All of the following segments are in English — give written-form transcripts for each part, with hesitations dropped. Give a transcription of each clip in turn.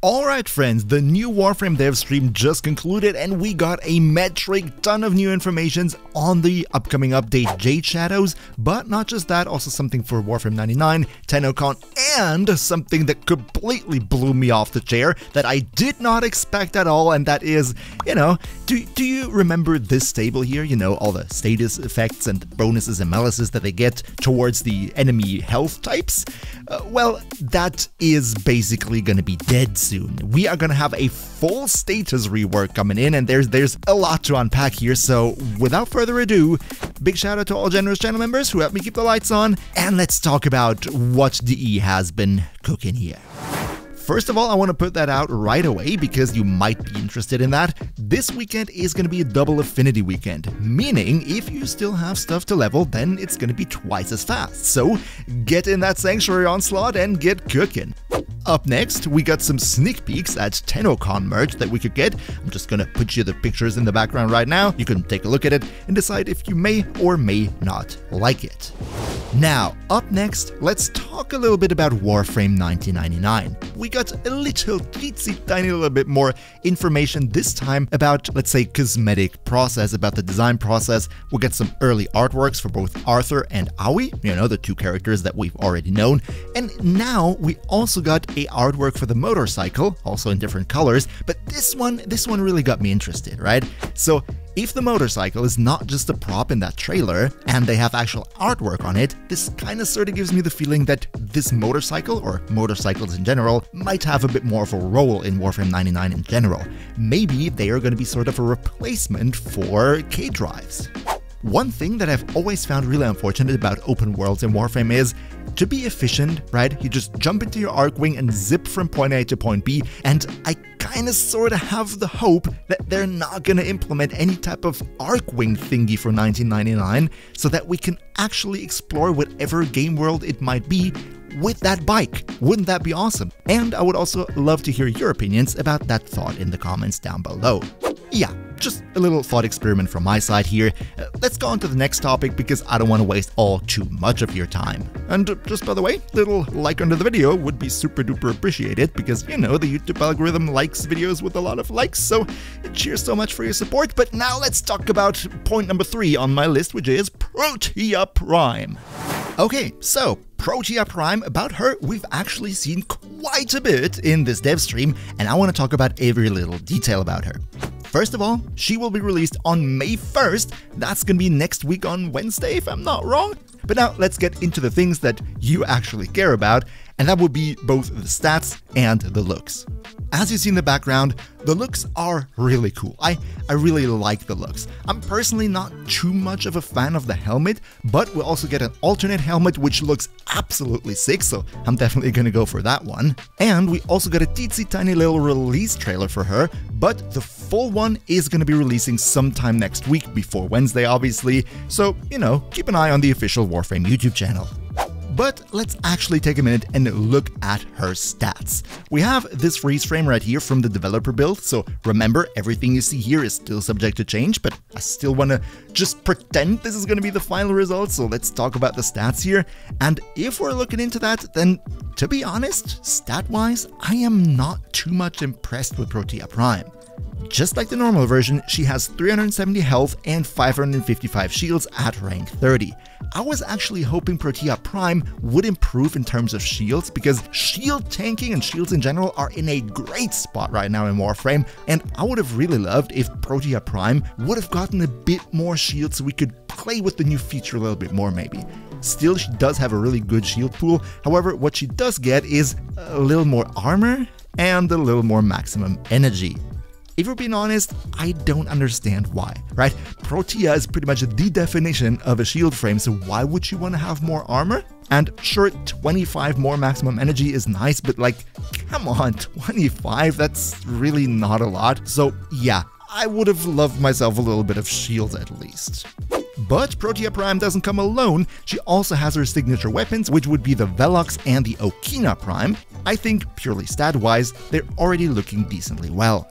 Alright friends, the new Warframe Devstream just concluded and we got a metric ton of new informations on the upcoming update Jade Shadows, but not just that, also something for Warframe 99, TennoCon, and something that completely blew me off the chair that I did not expect at all, and that is, do you remember this table here? You know, all the status effects and bonuses and malices that they get towards the enemy health types? Well, that is basically gonna be dead soon. We are gonna have a full status rework coming in, and there's a lot to unpack here, so without further ado, big shout out to all generous channel members who helped me keep the lights on, and let's talk about what DE has been cooking here. First of all, I want to put that out right away because you might be interested in that. This weekend is going to be a double affinity weekend, meaning if you still have stuff to level, then it's going to be twice as fast. So get in that Sanctuary Onslaught and get cooking. Up next, we got some sneak peeks at TennoCon merch that we could get. I'm just gonna put you the pictures in the background right now. You can take a look at it and decide if you may or may not like it. Now, up next, let's talk a little bit about Warframe 1999. We got a little teensy tiny little bit more information this time about, let's say, cosmetic process, about the design process. We'll get some early artworks for both Arthur and Aoi, the two characters that we've already known. And now we also got a artwork for the motorcycle, also in different colors, but this one really got me interested, right? So if the motorcycle is not just a prop in that trailer, and they have actual artwork on it, this kind of sort of gives me the feeling that this motorcycle, or motorcycles in general, might have a bit more of a role in Warframe 99 in general. Maybe they are going to be sort of a replacement for K-drives. One thing that I've always found really unfortunate about open worlds in Warframe is, to be efficient, right, you just jump into your Arcwing and zip from point A to point B, and I kinda sorta have the hope that they're not gonna implement any type of Arcwing thingy for 1999, so that we can actually explore whatever game world it might be with that bike. Wouldn't that be awesome? And I would also love to hear your opinions about that thought in the comments down below. Yeah, just a little thought experiment from my side here. Let's go on to the next topic because I don't want to waste all too much of your time. And just by the way, little like under the video would be super duper appreciated because, the YouTube algorithm likes videos with a lot of likes, so cheers so much for your support. But now let's talk about point number 3 on my list, which is Protea Prime. Okay, so Protea Prime, about her, we've actually seen quite a bit in this dev stream, and I want to talk about every little detail about her. First of all, she will be released on May 1st, that's gonna be next week on Wednesday if I'm not wrong. But now let's get into the things that you actually care about, and that would be both the stats and the looks. As you see in the background, the looks are really cool. I really like the looks. I'm personally not too much of a fan of the helmet, but we'll also get an alternate helmet which looks absolutely sick, so I'm definitely gonna go for that one. And we also got a teensy tiny little release trailer for her, but the full one is gonna be releasing sometime next week, before Wednesday obviously, so, keep an eye on the official Warframe YouTube channel. But let's actually take a minute and look at her stats. We have this freeze frame right here from the developer build, so remember, everything you see here is still subject to change, but I still want to just pretend this is going to be the final result, so let's talk about the stats here. And if we're looking into that, then to be honest, stat-wise, I am not too much impressed with Protea Prime. Just like the normal version, she has 370 health and 555 shields at rank 30. I was actually hoping Protea Prime would improve in terms of shields, because shield tanking and shields in general are in a great spot right now in Warframe, and I would have really loved if Protea Prime would have gotten a bit more shield so we could play with the new feature a little bit more maybe. Still, she does have a really good shield pool, however, what she does get is a little more armor and a little more maximum energy. If we're being honest, I don't understand why, right? Protea is pretty much the definition of a shield frame, so why would you want to have more armor? And sure, 25 more maximum energy is nice, but like, come on, 25, that's really not a lot. So yeah, I would have loved myself a little bit of shield at least. But Protea Prime doesn't come alone, she also has her signature weapons, which would be the Velox and the Okina Prime. I think, purely stat-wise, they're already looking decently well.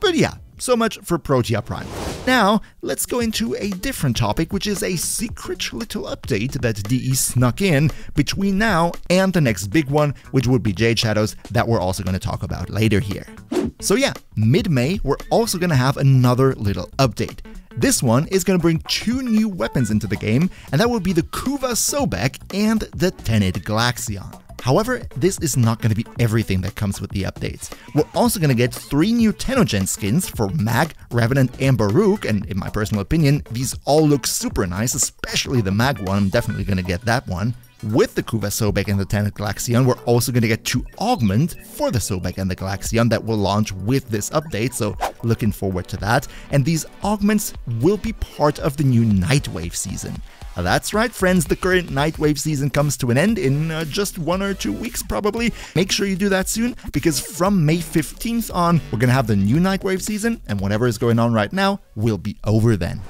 But yeah, so much for Protea Prime. Now, let's go into a different topic, which is a secret little update that DE snuck in between now and the next big one, which would be Jade Shadows, that we're also going to talk about later here. So yeah, mid-May, we're also going to have another little update. This one is going to bring 2 new weapons into the game, and that will be the Kuva Sobek and the Tenid Glaxion. However, this is not going to be everything that comes with the updates. We're also going to get 3 new Tenogen skins for Mag, Revenant, and Baruch, and in my personal opinion, these all look super nice, especially the Mag one. I'm definitely going to get that one. With the Kuva Sobek and the Tenid Glaxion, we're also going to get 2 augment for the Sobek and the Glaxion that will launch with this update, so looking forward to that. And these augments will be part of the new Nightwave season. That's right, friends, the current Nightwave season comes to an end in just 1 or 2 weeks probably. Make sure you do that soon, because from May 15th on, we're gonna have the new Nightwave season, and whatever is going on right now will be over then.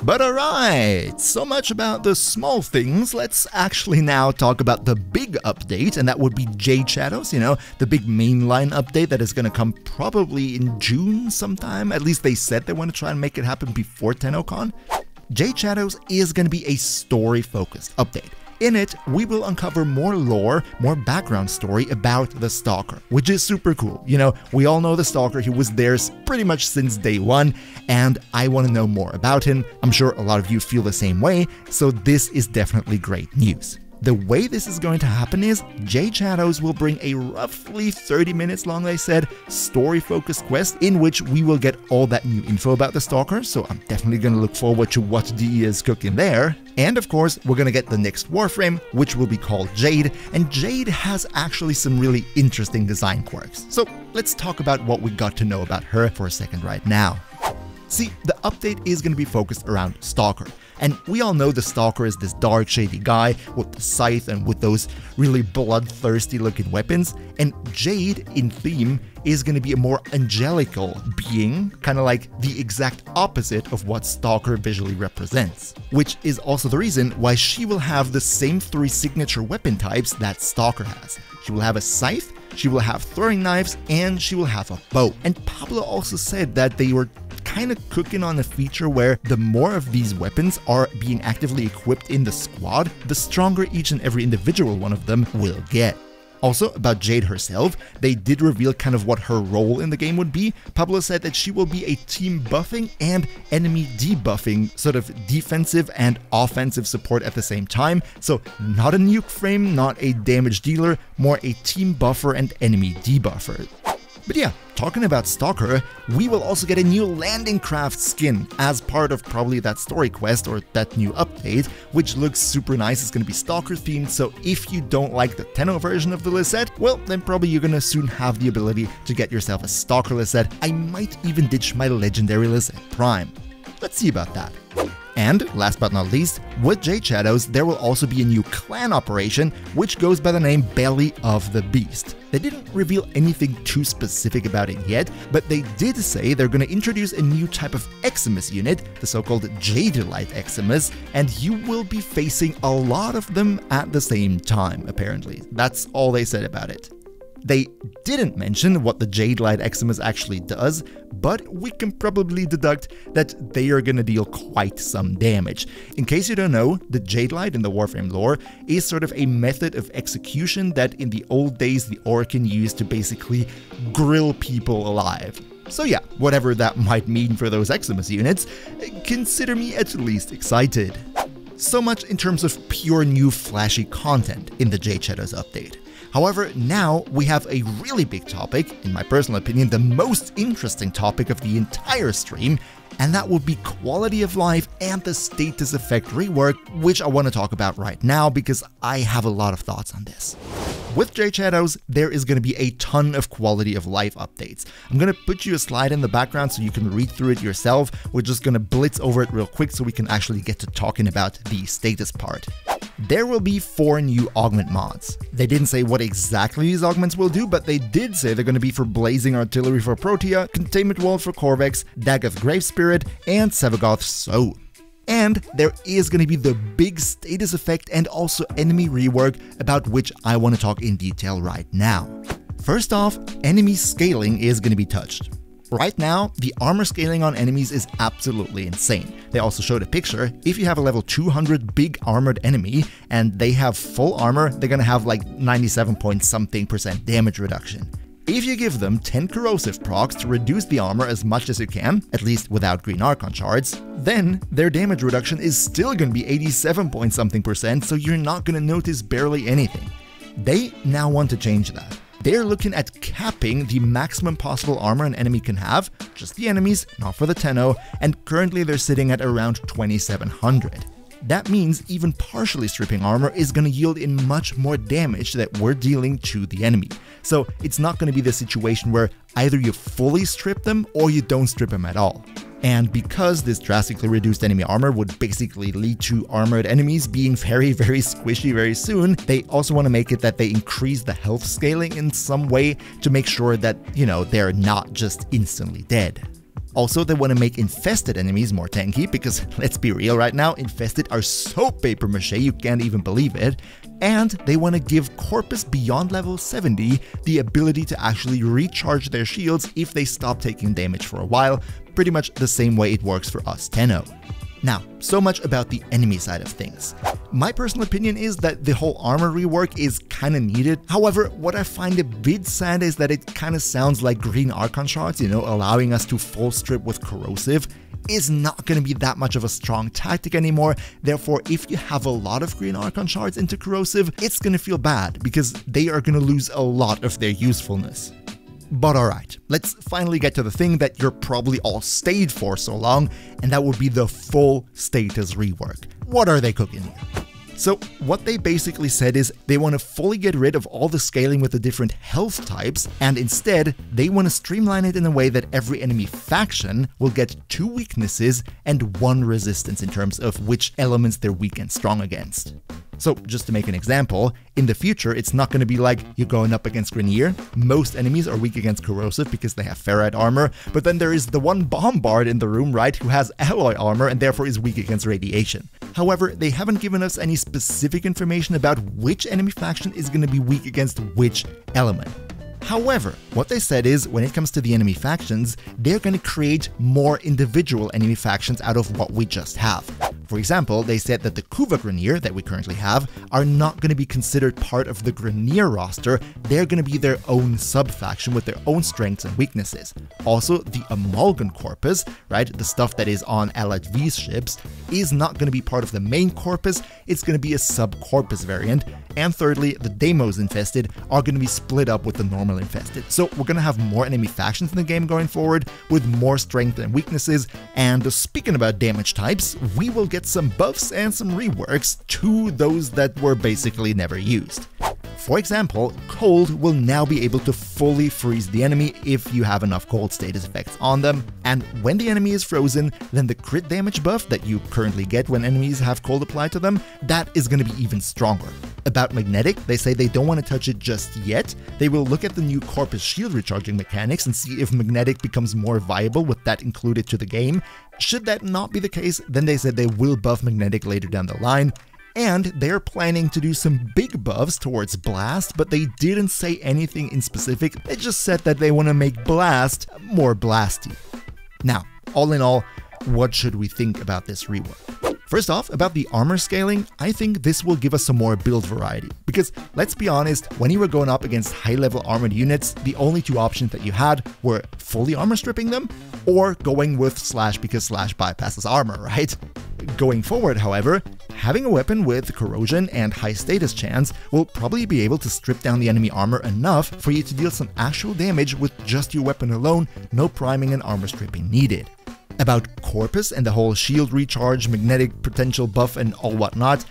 But alright, so much about the small things. Let's actually now talk about the big update, and that would be Jade Shadows, you know, the big mainline update that is going to come probably in June sometime. At least they said they want to try and make it happen before TennoCon. Jade Shadows is going to be a story-focused update. In it, we will uncover more lore, more background story about the Stalker, which is super cool. You know, we all know the Stalker, he was there pretty much since day one, and I want to know more about him. I'm sure a lot of you feel the same way, so this is definitely great news. The way this is going to happen is Jade Shadows will bring a roughly 30 minutes long, they said, story-focused quest in which we will get all that new info about the Stalker, so I'm definitely going to look forward to what DE is cooking there. And of course, we're going to get the next Warframe, which will be called Jade, and Jade has actually some really interesting design quirks. So let's talk about what we got to know about her for a second right now. See, the update is going to be focused around Stalker. And we all know the Stalker is this dark, shady guy with the scythe and with those really bloodthirsty looking weapons. And Jade, in theme, is going to be a more angelical being, kind of like the exact opposite of what Stalker visually represents. Which is also the reason why she will have the same 3 signature weapon types that Stalker has. She will have a scythe, she will have throwing knives, and she will have a bow. And Pablo also said that they were kind of cooking on a feature where the more of these weapons are being actively equipped in the squad, the stronger each and every individual one of them will get. Also, about Jade herself, they did reveal kind of what her role in the game would be. Pablo said that she will be a team buffing and enemy debuffing, sort of defensive and offensive support at the same time. So not a nuke frame, not a damage dealer, more a team buffer and enemy debuffer. But yeah, talking about Stalker, we will also get a new landing craft skin as part of probably that story quest or that new update, which looks super nice. It's going to be Stalker themed, so if you don't like the Tenno version of the Lisette, well, then probably you're going to soon have the ability to get yourself a Stalker Lisette. I might even ditch my legendary Lisette Prime. Let's see about that. And last but not least, with Jade Shadows, there will also be a new clan operation, which goes by the name Belly of the Beast. They didn't reveal anything too specific about it yet, but they did say they're going to introduce a new type of Eximus unit, the so-called Jade Light Eximus, and you will be facing a lot of them at the same time, apparently. That's all they said about it. They didn't mention what the Jade Light Eximus actually does, but we can probably deduct that they are gonna deal quite some damage. In case you don't know, the Jade Light in the Warframe lore is sort of a method of execution that in the old days the Orcan used to basically grill people alive. So yeah, whatever that might mean for those Eximus units, consider me at least excited. So much in terms of pure new flashy content in the Jade Shadows update. However, now we have a really big topic, in my personal opinion, the most interesting topic of the entire stream, and that would be quality of life and the status effect rework, which I want to talk about right now because I have a lot of thoughts on this. With Jade Shadows, there is going to be a ton of quality of life updates. I'm going to put you a slide in the background so you can read through it yourself. We're just going to blitz over it real quick so we can actually get to talking about the status part. There will be 4 new augment mods. They didn't say what exactly these augments will do, but they did say they're going to be for Blazing Artillery for Protea, Containment Wall for Corvex, Dagoth Grave Spirit, and Sevagoth's Soul. And there is going to be the big status effect and also enemy rework about which I want to talk in detail right now. First off, enemy scaling is going to be touched. Right now, the armor scaling on enemies is absolutely insane. They also showed a picture. If you have a level 200 big armored enemy and they have full armor, they're gonna have like 97 point something% damage reduction. If you give them 10 corrosive procs to reduce the armor as much as you can, at least without green Archon shards, then their damage reduction is still gonna be 87 point something%, so you're not gonna notice barely anything. They now want to change that. They're looking at capping the maximum possible armor an enemy can have, just the enemies, not for the Tenno, and currently they're sitting at around 2700. That means even partially stripping armor is going to yield in much more damage that we're dealing to the enemy. So it's not going to be the situation where either you fully strip them or you don't strip them at all. And because this drastically reduced enemy armor would basically lead to armored enemies being very squishy very soon, they also want to make it that they increase the health scaling in some way to make sure that, they're not just instantly dead. Also, they want to make infested enemies more tanky because, let's be real right now, infested are so paper mache you can't even believe it. And they want to give Corpus beyond level 70 the ability to actually recharge their shields if they stop taking damage for a while, pretty much the same way it works for us Tenno. Now, so much about the enemy side of things. My personal opinion is that the whole armor rework is kinda needed. However, what I find a bit sad is that it kinda sounds like green Archon shards, allowing us to full strip with corrosive, is not gonna be that much of a strong tactic anymore. Therefore, if you have a lot of green Archon shards into corrosive, it's gonna feel bad because they are gonna lose a lot of their usefulness. But alright, let's finally get to the thing that you're probably all stayed for so long, and that would be the full status rework. What are they cooking here? So what they basically said is they want to fully get rid of all the scaling with the different health types, and instead they want to streamline it in a way that every enemy faction will get 2 weaknesses and 1 resistance in terms of which elements they're weak and strong against. So just to make an example, in the future it's not going to be like you're going up against Grineer. Most enemies are weak against corrosive because they have ferrite armor, but then there is the one bombard in the room, right, who has alloy armor and therefore is weak against radiation. However, they haven't given us any specific information about which enemy faction is going to be weak against which element. However, what they said is, when it comes to the enemy factions, they're going to create more individual enemy factions out of what we just have. For example, they said that the Kuva Grineer that we currently have are not going to be considered part of the Grineer roster, they're going to be their own sub-faction with their own strengths and weaknesses. Also, the Amalgam Corpus, right, the stuff that is on Allied V's ships, is not going to be part of the main corpus, it's going to be a sub-corpus variant. And thirdly, the Deimos Infested are going to be split up with the normal Infested. So we're going to have more enemy factions in the game going forward, with more strength and weaknesses. And speaking about damage types, we will get some buffs and some reworks to those that were basically never used. For example, Cold will now be able to fully freeze the enemy if you have enough cold status effects on them, and when the enemy is frozen, then the crit damage buff that you currently get when enemies have cold applied to them, that is going to be even stronger. About Magnetic, they say they don't want to touch it just yet. They will look at the new Corpus shield recharging mechanics and see if Magnetic becomes more viable with that included to the game. Should that not be the case, then they said they will buff Magnetic later down the line. And they're planning to do some big buffs towards Blast, but they didn't say anything in specific, they just said that they want to make Blast more blasty. Now, all in all, what should we think about this rework? First off, about the armor scaling, I think this will give us some more build variety, because let's be honest, when you were going up against high-level armored units, the only 2 options that you had were fully armor stripping them, or going with Slash because Slash bypasses armor, right? Going forward, however, having a weapon with corrosion and high status chance will probably be able to strip down the enemy armor enough for you to deal some actual damage with just your weapon alone, no priming and armor stripping needed. About Corpus and the whole shield recharge, magnetic potential buff and all whatnot,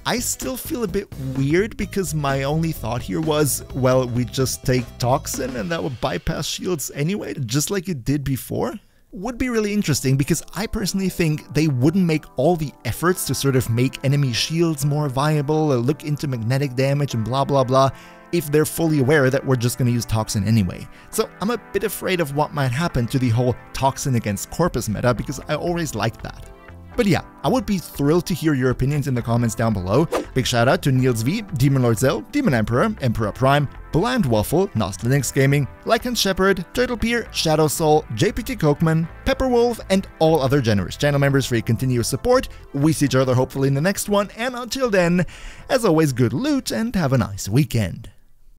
I still feel a bit weird because my only thought here was, well, we just take Toxin and that would bypass shields anyway, just like it did before? Would be really interesting because I personally think they wouldn't make all the efforts to sort of make enemy shields more viable, or look into magnetic damage and blah blah blah, if they're fully aware that we're just going to use Toxin anyway. So I'm a bit afraid of what might happen to the whole Toxin against Corpus meta because I always liked that. But yeah, I would be thrilled to hear your opinions in the comments down below. Big shout out to Niels V, Demon Lord Zell, Demon Emperor, Emperor Prime, Bland Waffle, Nostalynx Gaming, Lycan Shepherd, Turtle Pier, Shadow Soul, JPT Cokeman, Pepperwolf, and all other generous channel members for your continuous support. We see each other hopefully in the next one, and until then, as always, good loot and have a nice weekend.